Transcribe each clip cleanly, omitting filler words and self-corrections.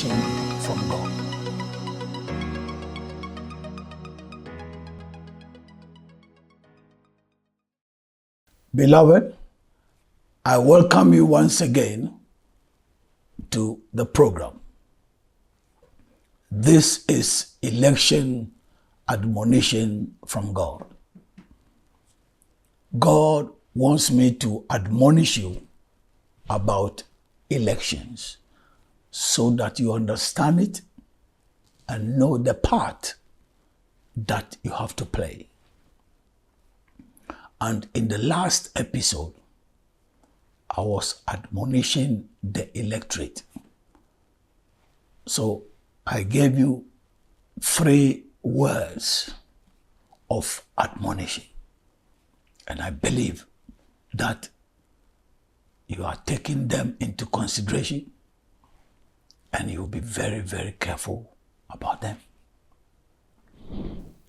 admonition from God. Beloved, I welcome you once again to the program. This is election admonition from God. God wants me to admonish you about elections so that you understand it and know the part that you have to play. And in the last episode, I was admonishing the electorate. So I gave you 3 words of admonition. And I believe that you are taking them into consideration and you'll be very, very careful about them.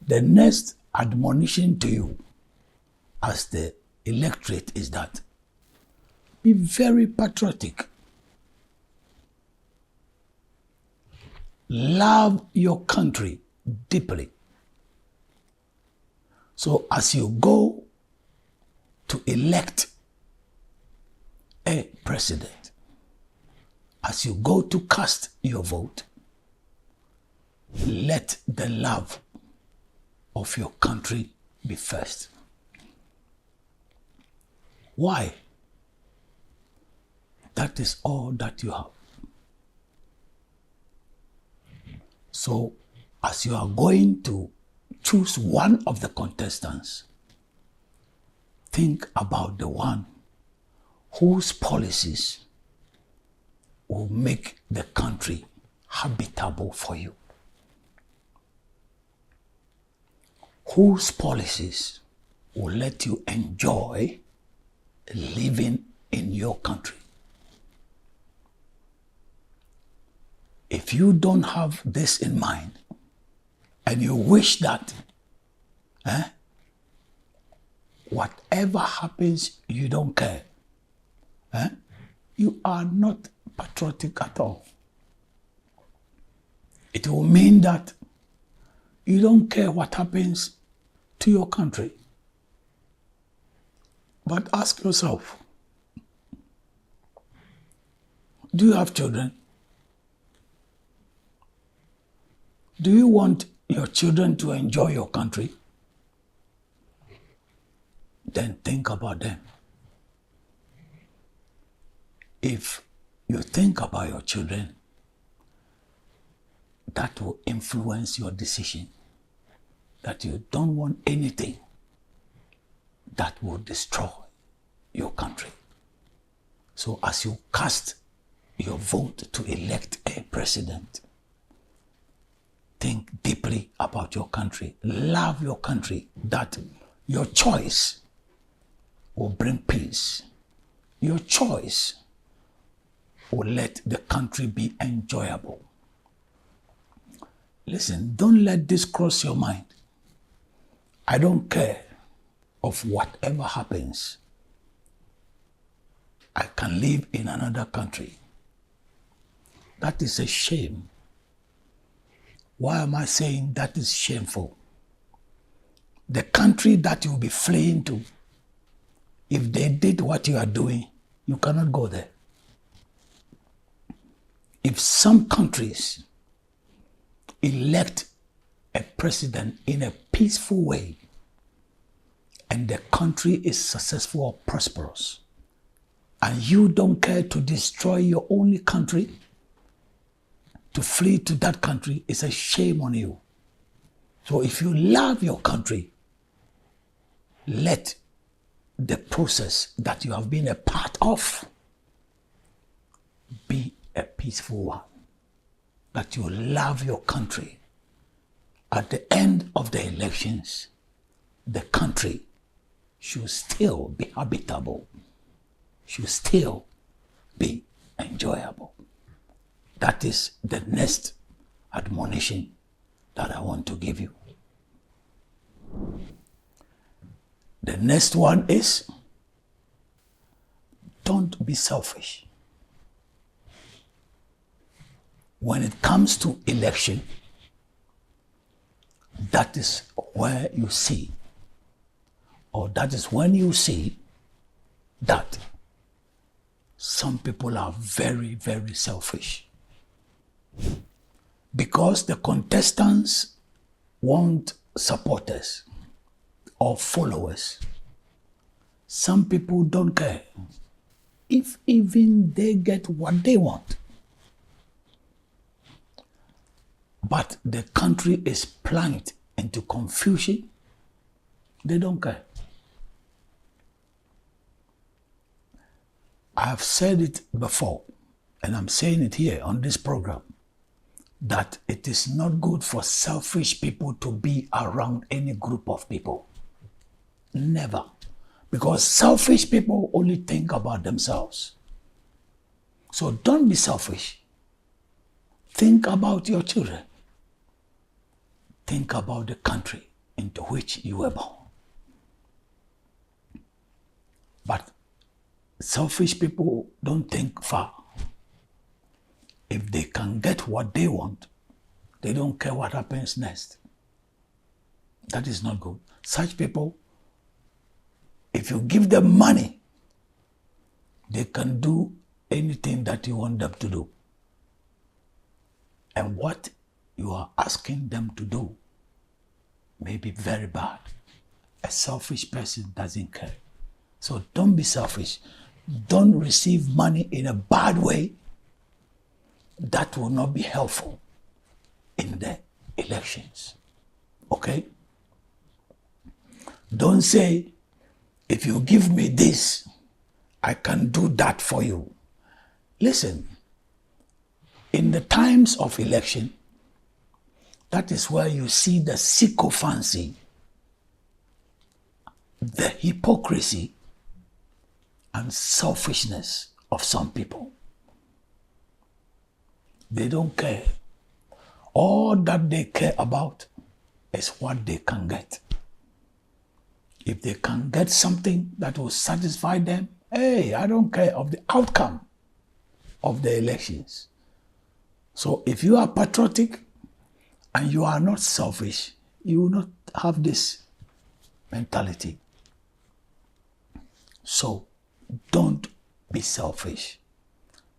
The next admonition to you as the electorate is that be very patriotic. Love your country deeply. So as you go to elect a president, as you go to cast your vote, let the love of your country be first. Why? That is all that you have. So, as you are going to choose one of the contestants, think about the one whose policies will make the country habitable for you. Whose policies will let you enjoy living in your country. If you don't have this in mind and you wish that whatever happens, you don't care, you are not patriotic at all. It will mean that you don't care what happens to your country. But ask yourself, do you have children? Do you want your children to enjoy your country? Then think about them. If you think about your children, that will influence your decision, that you don't want anything that will destroy your country. So as you cast your vote to elect a president, think deeply about your country. Love your country, that your choice will bring peace. Your choice will let the country be enjoyable. Listen, don't let this cross your mind. I don't care of whatever happens. I can live in another country. That is a shame. Why am I saying that is shameful? The country that you'll be fleeing to, if they did what you are doing, you cannot go there. If some countries elect a president in a peaceful way and the country is successful or prosperous, and you don't care to destroy your only country, to flee to that country, is a shame on you. So if you love your country, let the process that you have been a part of be a peaceful one. That you love your country. At the end of the elections, the country should still be habitable, should still be enjoyable. That is the next admonition that I want to give you. The next one is, don't be selfish. when it comes to election, that is where you see, or that is when you see that some people are very, very selfish. Because the contestants want supporters or followers, some people don't care if even they get what they want. But the country is plunged into confusion. They don't care. I have said it before, and I'm saying it here on this program, that it is not good for selfish people to be around any group of people. Never. Because selfish people only think about themselves. So don't be selfish. Think about your children. Think about the country into which you were born. But selfish people don't think far. If they can get what they want, they don't care what happens next. That is not good. Such people, if you give them money, they can do anything that you want them to do. And what you are asking them to do may be very bad. A selfish person doesn't care. So don't be selfish. Don't receive money in a bad way. That will not be helpful in the elections. Okay? Don't say, if you give me this, I can do that for you. Listen, in the times of election, that is where you see the sycophancy, the hypocrisy, and selfishness of some people. They don't care. All that they care about is what they can get. If they can get something that will satisfy them, hey, I don't care of the outcome of the elections. So if you are patriotic and you are not selfish, you will not have this mentality. So don't be selfish.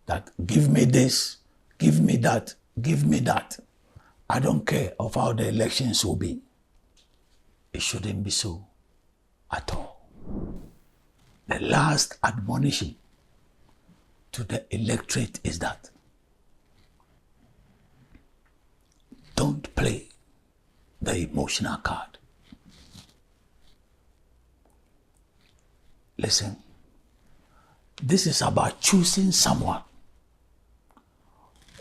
That give me this, give me that, give me that. I don't care of how the elections will be. It shouldn't be so at all. The last admonition to the electorate is that don't play the emotional card. Listen, this is about choosing someone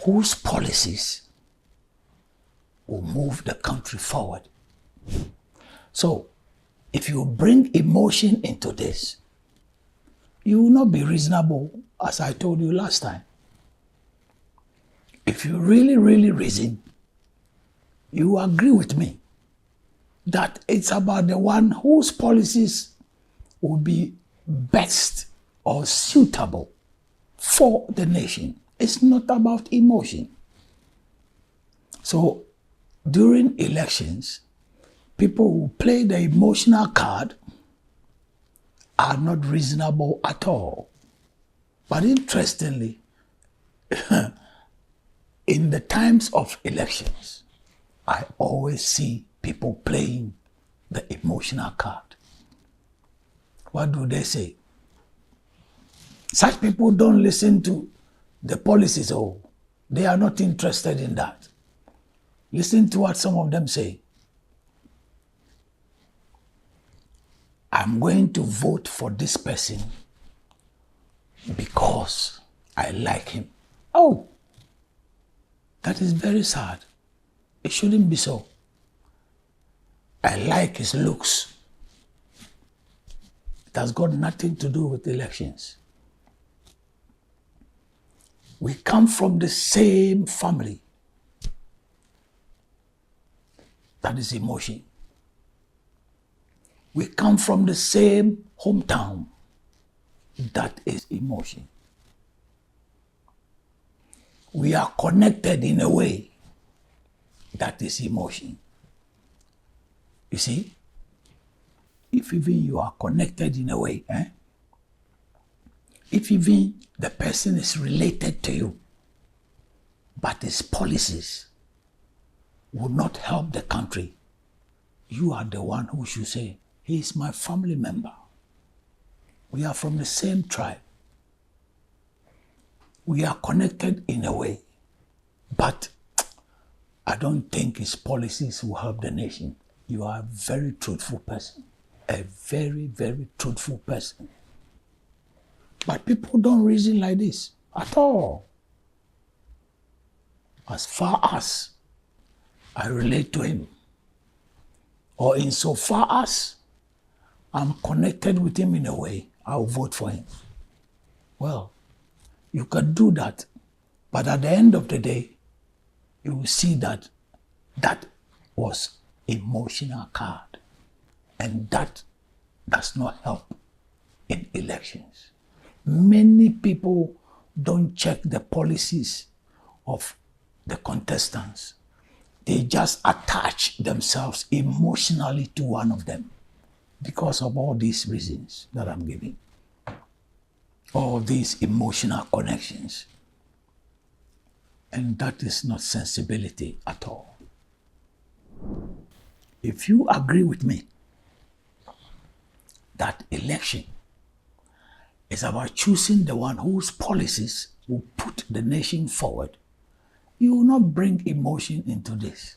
whose policies will move the country forward. So, if you bring emotion into this, you will not be reasonable, as I told you last time. If you really, really reason, you agree with me that it's about the one whose policies will be best or suitable for the nation. It's not about emotion. So during elections, people who play the emotional card are not reasonable at all. But interestingly, in the times of elections, I always see people playing the emotional card. What do they say? Such people don't listen to the policies. Oh, they are not interested in that. Listen to what some of them say. I'm going to vote for this person because I like him. Oh, that is very sad. It shouldn't be so. I like his looks. It has got nothing to do with elections. We come from the same family. That is emotion. We come from the same hometown. That is emotion. we are connected in a way that is emotion. You see, if even you are connected in a way, if even the person is related to you, but his policies would not help the country, you are the one who should say, he is my family member. We are from the same tribe. We are connected in a way, but I don't think his policies will help the nation. You are a very truthful person, a very, very truthful person. But people don't reason like this at all. As far as I relate to him, or insofar as I'm connected with him in a way, I'll vote for him. Well, you can do that, but at the end of the day, you will see that that was emotional card, and that does not help in elections. Many people don't check the policies of the contestants. They just attach themselves emotionally to one of them because of all these reasons that I'm giving. All these emotional connections. And that is not sensibility at all. If you agree with me that election is about choosing the one whose policies will put the nation forward, you will not bring emotion into this.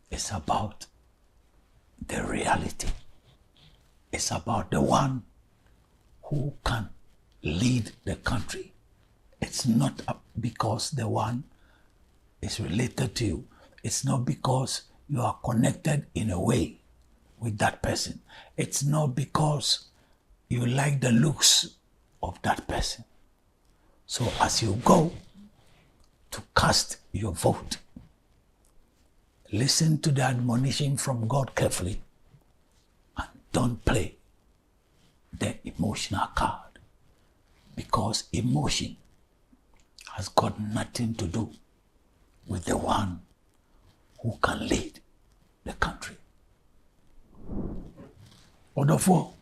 It's about the reality. It's about the one who can lead the country. It's not because the one is related to you. It's not because you are connected in a way with that person. It's not because you like the looks of that person. So as you go to cast your vote, listen to the admonition from God carefully and don't play the emotional card, because emotion has got nothing to do with the one who can lead the country. Odofo,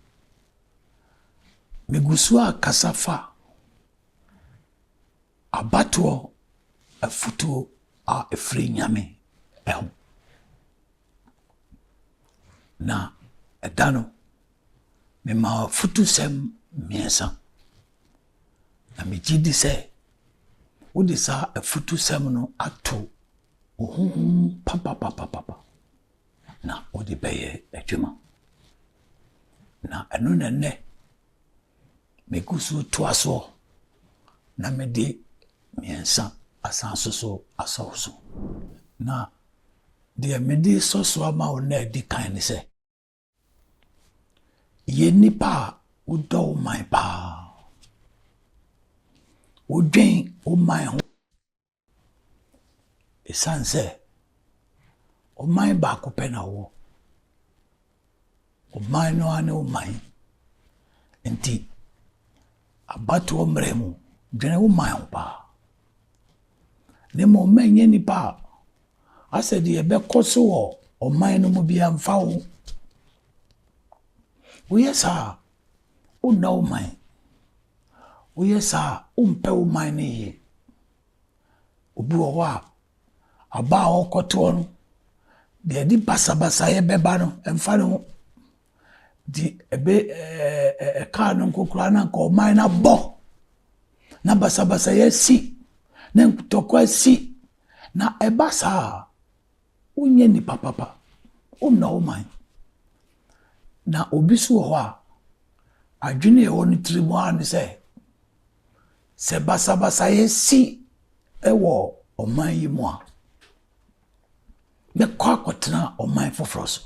megusua kasafa abato afutu a efri nyame eho. Na edano mema futu sem miensa. Na mijidi se wode sa afutu sem no ato papa na wode beye adwuma. Na eno ne mekusu toaso na mede miensa asanso so asawso. Na de mede soso ama ona di kan ni se ye nipa udo my pa udwen o my ho esanse o my ba ko pena wo o my no ane o my enti abato omremu dwene o my ho pa ne mo menye nipa asedi ebe koso wo o my no mo bia mfa wo uyesa o na o my uyesa umpe o my ni obi wo wa aba okoto no de di basabasa ye beba no emfa no di ebe ka no kokura na ko my na bo na basabasa ye si na ntokwa si na ebasa unye ni papa na o my na obi so ho a adwene e woni tribunal ni se basabasa ye si ewo o man yi mu a me kwa kwotena o man foforo so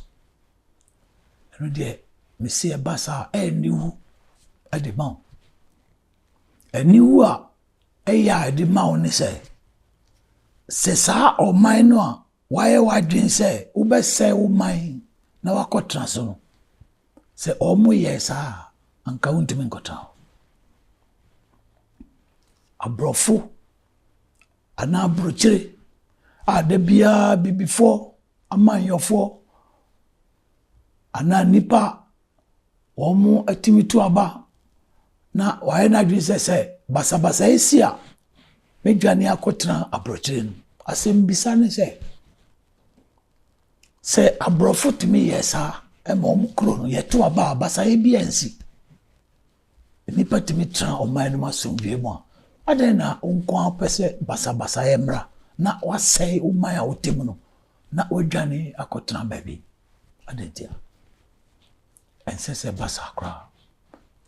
eno de me se basa eniwu adima eniwu a eya adima oni se sa o man no a waye wadwen se wo be se wo man na wakotena so no se omo yesa anka untimi nkota abrofo ana brochire a da bia bibifo amanyofo ana nipa womu atimitu aba na waye na dwi se basabasa esi a medwane akotena abrochire no asem bisa ne se abrofo timi yesa emom kro no yeto aba basa ye bia nsi nipa timi tra oman no masomdwe mu a adan na onko apese basabasa ye mra na wasai oman a wotem no na odwane akotena baabi adentia ensese basa kra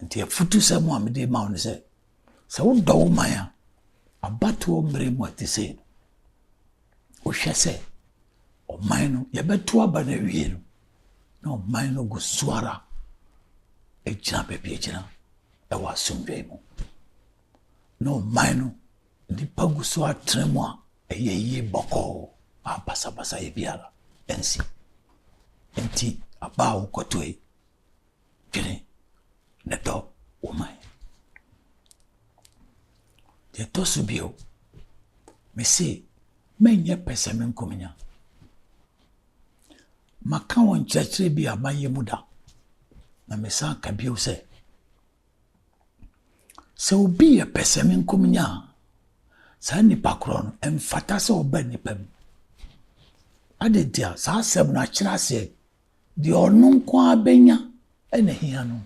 nti afutu se mu amede ma won se wo do oman a abato mre mu atise o hwese oman no yebeto aba na wie no na oman no go suara ejina baabi ejina e wa somdwe mu no oman no di pagu so atremu a eyeye boko abasa ye biara ensi enti aba wo kotoi kene ne do oman de to subio me se menye pese men kominya maka won chachire bi amaye muda na me sa ka bio se obi ye pese men kominya sa nipa kro no emfata se oba nipa mu adedia sa asem na kira se de ono nko abenya ene hia no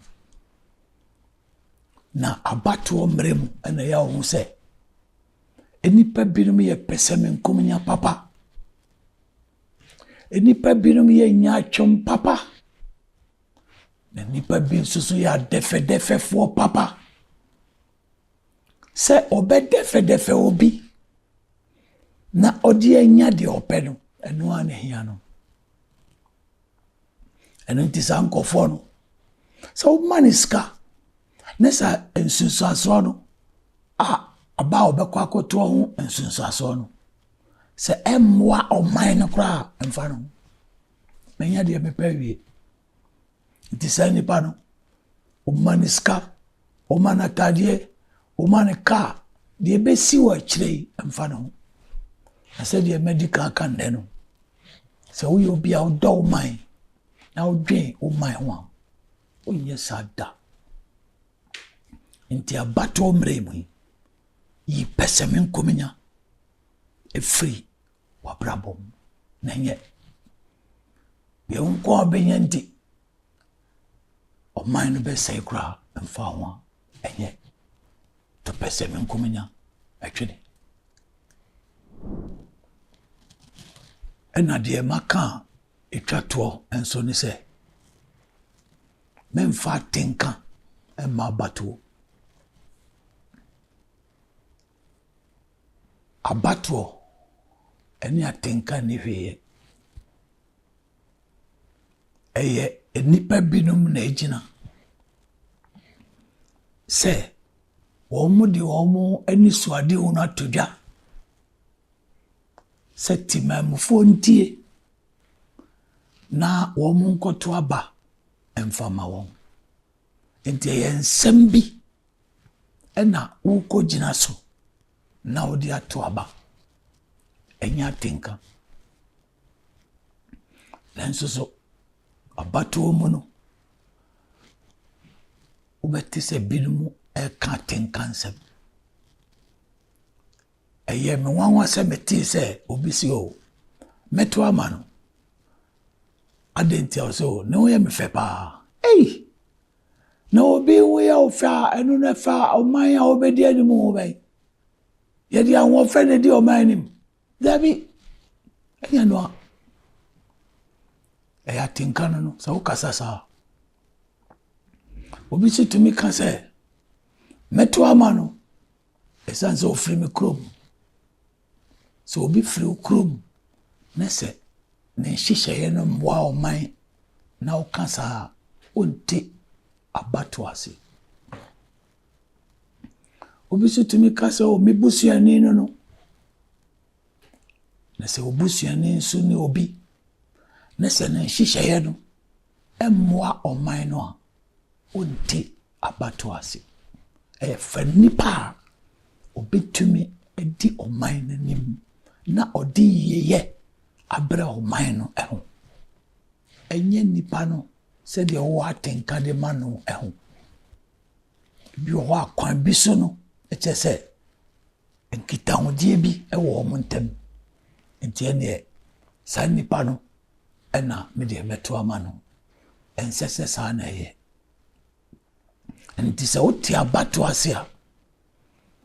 na abato mrem ene ya wo se enipa binom ye pese men kominya papa enipa binom ye nya twom papa na nipa bi susu ya defe fo papa se obedefe obi na odi anya de openo eno ane hia no eno ntisa nkofo no so maniska nesa ensunsu aso no aba obekwa akoto ho ensunsu aso no se emwa oman no kra emfa no menya de mepa wie ntisa nipa no omaniska omanatadie omaneka de besi wa kire emfa no ase de medical kan de no se wo yo bia odo oman na odwen oman ho onye sada nti abato mremu yi pese men kominya free wabrabom nenye be unko abenya nti oman no be sai kra emfa ho enye to pese men kominya atwene ena de maka etwato enso ni se memfa tenka emma bato abato eni atenka ni hweye eye enipa binum na ejina se womu di womu eni suade ho na todwa se timamfo ntie na womu nkoto aba emfama won enti ye nsem bi ena uko jina so na odi ato aba enya tenka lenso so abato mu no ubetise binumu ka tenka nsem eye me wanwa se meti se obisi o meto ama no adenti also no ye me fe pa no obi we ya ofa enu na fa oman ya obedi animu obai ye di awon fe ne di oman anim dabi enya no ya tinka no so kasasa obi si tumi ka se meto ama no esanse ofri me krom so obi free krom na se ne hihye no mwa oman na okasa onti abato ase obi so tumi kasa o mebusuani no na se obusuani nso ni obi na se ne hihye no emwa oman no a onti abato ase e fa nipa obetumi edi ɔman n'anim na ɔde yiyeyɛ abrɛ ɔman no ɛho ɛnyɛ nipa no sɛdeɛ ɔwɔ atenka de ma no ɛho bi wɔ hɔ akwan bi so no ɛkyɛ sɛ nkitahodie bi ɛwɔ wɔn ntam nti ɛneɛ saa nipa no ɛna mede mɛto ama no ɛnsɛ sɛ saa na ɛyɛ nti sɛ wote abato ase a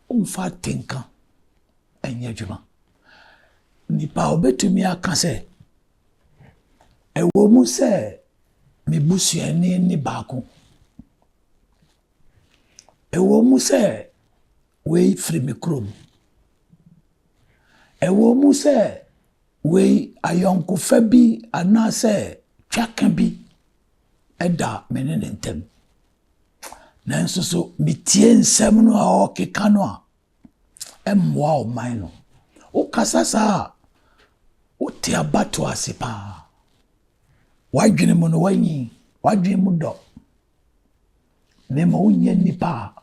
womfa atenka ɛnyɛ adwuma nipa a wobɛtumi aka sɛ ɛwɔ mu sɛ mebusuani ne baako ɛwɔ mu sɛ wei firi me kurom ɛwɔ mu sɛ wei ayɔnkofa bi anaasɛ twaka bi ɛda me ne ne ntam nanso so metie nsɛm no a ɔkeka no a ɛmmoa ɔman no wokasa saa wote abato ase paa wadwene mu no wanyi wadwene mu dɔ na ma wonyɛ nnipa a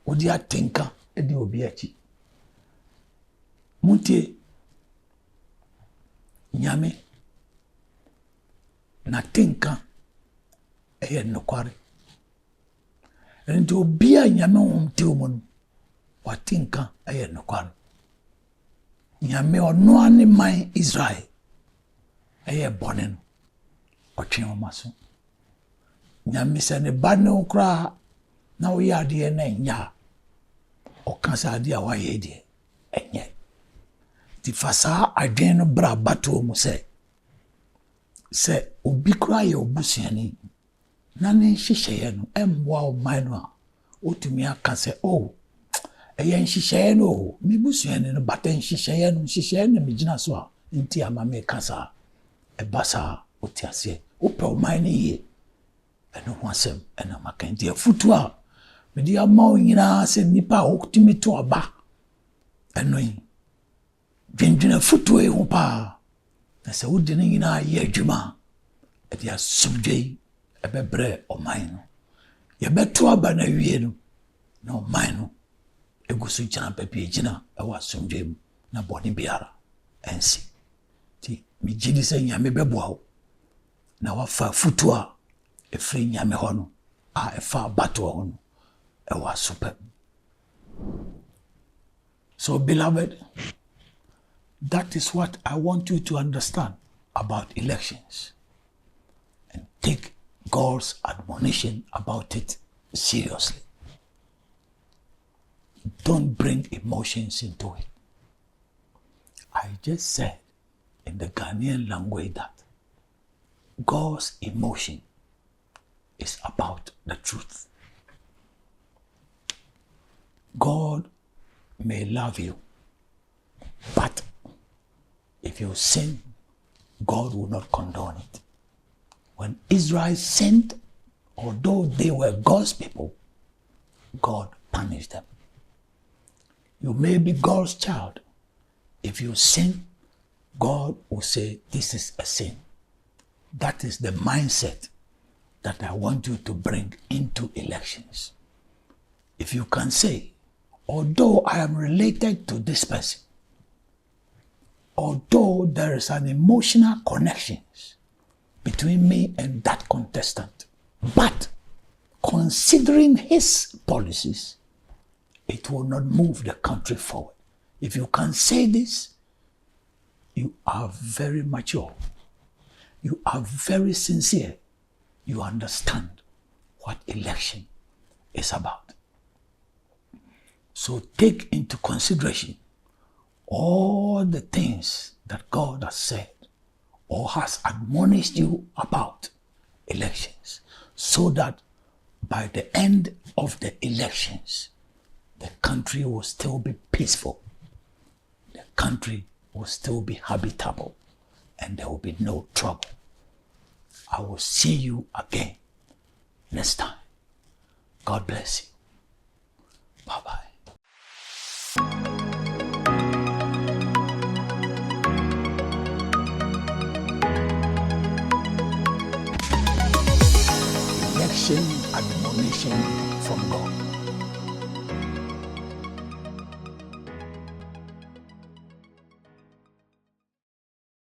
wode atenka de obi akyi montie nyame n'atenka ɛyɛ nokware nti obi a nyame homtew mu no watenka ɛyɛ nokware nyame ɔno ane man Israel ɛyɛ bɔne no ɔtwe wɔn aso nyame sɛ ne ba ne wo koraa na woyɛ adeɛ na ɛnyɛ a ɔka sɛ adeɛ a woayɛ deɛ ɛnyɛ nti fa saa adwene no bra abatoɔ mu sɛ obi koraa yɛ obusuani na ne nhyehyɛeɛ no ɛmmoa ɔman no a wotumi aka sɛ ɛyɛ nhyehyɛeɛ no mebusuani no bata nhyehyɛeɛ no megyina so a nti ama meka saa ɛba saa wote aseɛ wopɛ ɔman no yie ɛno ho asɛm ɛna maka nti afotu a mede ama wo nyinaa sɛ nnipa a wotumi to aba ɛno yi dwendwene afotuo yi ho paa na sɛ wode no nyinaa yɛ adwuma a ɛde asomdwa yi ɛbɛbrɛ ɔman no yɛbɛto aba no awie no na ɔman no ɛgu so gyina baabi gyina ɛwɔ asomdwa mu na bɔne biara ɛnsi nti megye di sɛ nyame bɛboa wo na wafa afotuo a ɛfiri nyame hɔ no a ɛfa abatoɔ hɔ no ɛwɔ asopɛ so beloved, that is what I want you to understand about elections and take God's admonition about it seriously. Don't bring emotions into it. I just said in the Ghanaian language that God's emotion is about the truth. God may love you, but if you sin, God will not condone it. When Israel sinned, although they were God's people, God punished them. You may be God's child. If you sin, God will say, this is a sin. That is the mindset that I want you to bring into elections. If you can say, although I am related to this person, although there is an emotional connection between me and that contestant, but considering his policies, it will not move the country forward. If you can say this, you are very mature. You are very sincere. You understand what election is about. So take into consideration all the things that God has said or has admonished you about elections, so that by the end of the elections, the country will still be peaceful, the country will still be habitable, and there will be no trouble. I will see you again next time. God bless you. Bye-bye. Election admonition from God.